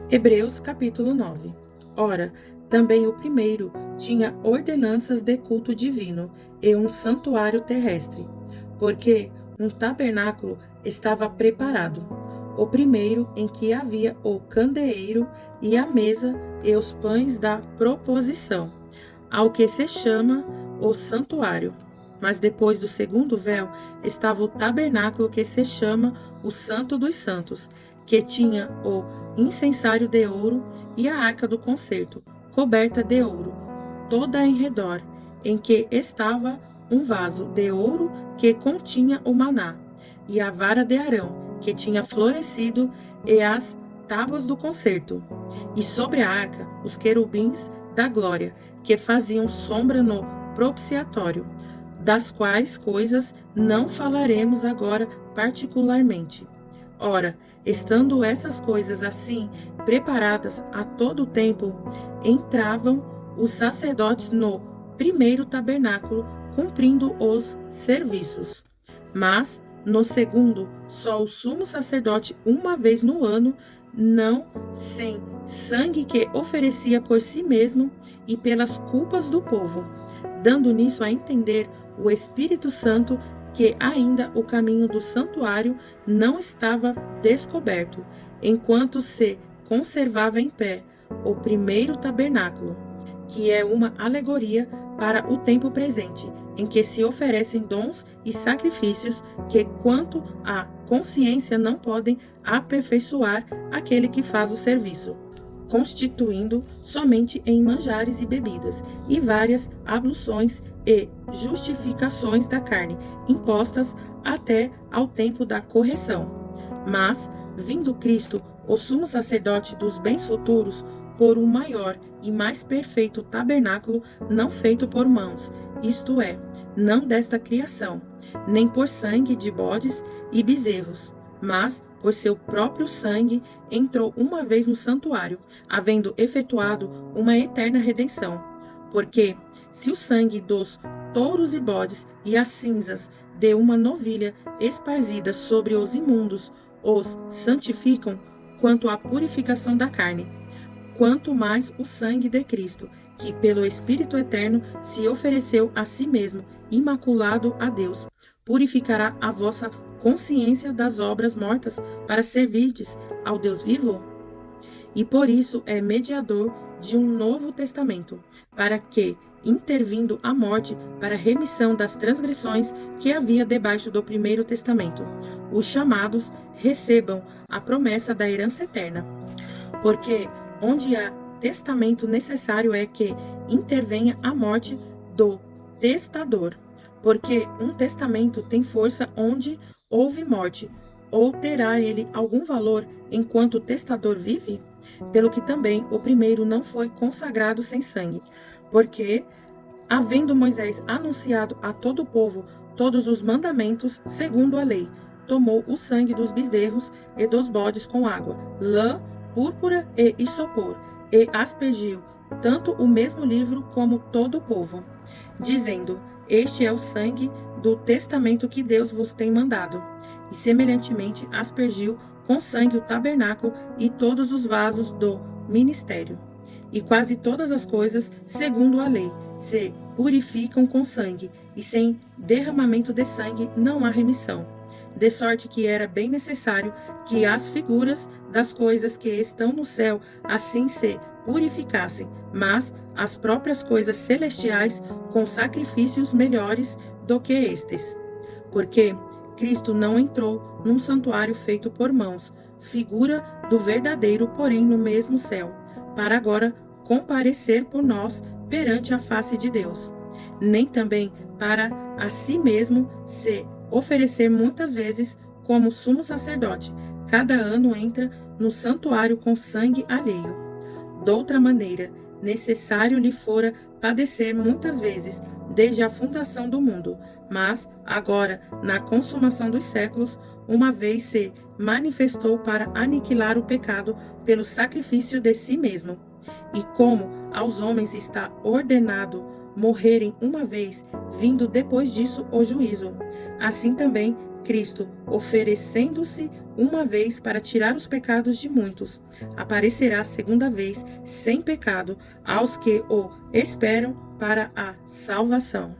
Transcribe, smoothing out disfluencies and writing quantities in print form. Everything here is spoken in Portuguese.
Hebreus capítulo 9. Ora, também o primeiro tinha ordenanças de culto divino e um santuário terrestre, porque um tabernáculo estava preparado, o primeiro em que havia o candeeiro e a mesa e os pães da proposição, ao que se chama o santuário. Mas depois do segundo véu estava o tabernáculo que se chama o Santo dos Santos, que tinha o incensário de ouro e a arca do concerto, coberta de ouro, toda em redor, em que estava um vaso de ouro que continha o maná, e a vara de Arão, que tinha florescido, e as tábuas do concerto. E sobre a arca, os querubins da glória, que faziam sombra no propiciatório, das quais coisas não falaremos agora particularmente. Ora, estando essas coisas assim preparadas a todo o tempo, entravam os sacerdotes no primeiro tabernáculo, cumprindo os serviços. Mas, no segundo, só o sumo sacerdote uma vez no ano, não sem sangue, que oferecia por si mesmo e pelas culpas do povo, dando nisso a entender o Espírito Santo que ainda o caminho do santuário não estava descoberto, enquanto se conservava em pé o primeiro tabernáculo, que é uma alegoria para o tempo presente, em que se oferecem dons e sacrifícios que, quanto à consciência, não podem aperfeiçoar aquele que faz o serviço, constituindo somente em manjares e bebidas, e várias abluções e justificações da carne, impostas até ao tempo da correção. Mas, vindo Cristo, o sumo sacerdote dos bens futuros, por um maior e mais perfeito tabernáculo, não feito por mãos, isto é, não desta criação, nem por sangue de bodes e bezerros, mas por seu próprio sangue, entrou uma vez no santuário, havendo efetuado uma eterna redenção. Porque, se o sangue dos touros e bodes e as cinzas de uma novilha esparzidas sobre os imundos os santificam quanto à purificação da carne, quanto mais o sangue de Cristo, que pelo Espírito Eterno se ofereceu a si mesmo, imaculado a Deus, purificará a vossa consciência das obras mortas para servirdes ao Deus vivo? E por isso é mediador de um novo testamento, para que, intervindo a morte para a remissão das transgressões que havia debaixo do primeiro testamento, os chamados recebam a promessa da herança eterna. Porque onde há testamento, necessário é que intervenha a morte do testador, porque um testamento tem força onde houve morte, ou terá ele algum valor enquanto o testador vive? Pelo que também o primeiro não foi consagrado sem sangue, porque, havendo Moisés anunciado a todo o povo todos os mandamentos segundo a lei, tomou o sangue dos bezerros e dos bodes com água, lã, púrpura e isopor, e aspergiu tanto o mesmo livro como todo o povo, dizendo: Este é o sangue do testamento que Deus vos tem mandado. E semelhantemente aspergiu com sangue o tabernáculo e todos os vasos do ministério. E quase todas as coisas, segundo a lei, se purificam com sangue, e sem derramamento de sangue não há remissão. De sorte que era bem necessário que as figuras das coisas que estão no céu assim se purificassem, mas as próprias coisas celestiais com sacrifícios melhores do que estes. Porque Cristo não entrou num santuário feito por mãos, figura do verdadeiro, porém no mesmo céu, para agora comparecer por nós perante a face de Deus. Nem também para a si mesmo se oferecer muitas vezes como sumo sacerdote, cada ano entra no santuário com sangue alheio. Doutra maneira, necessário lhe fora padecer muitas vezes, desde a fundação do mundo, mas agora, na consumação dos séculos, uma vez se manifestou para aniquilar o pecado pelo sacrifício de si mesmo. E como aos homens está ordenado morrerem uma vez, vindo depois disso o juízo, assim também Cristo, oferecendo-se uma vez para tirar os pecados de muitos, aparecerá segunda vez sem pecado aos que o esperam para a salvação.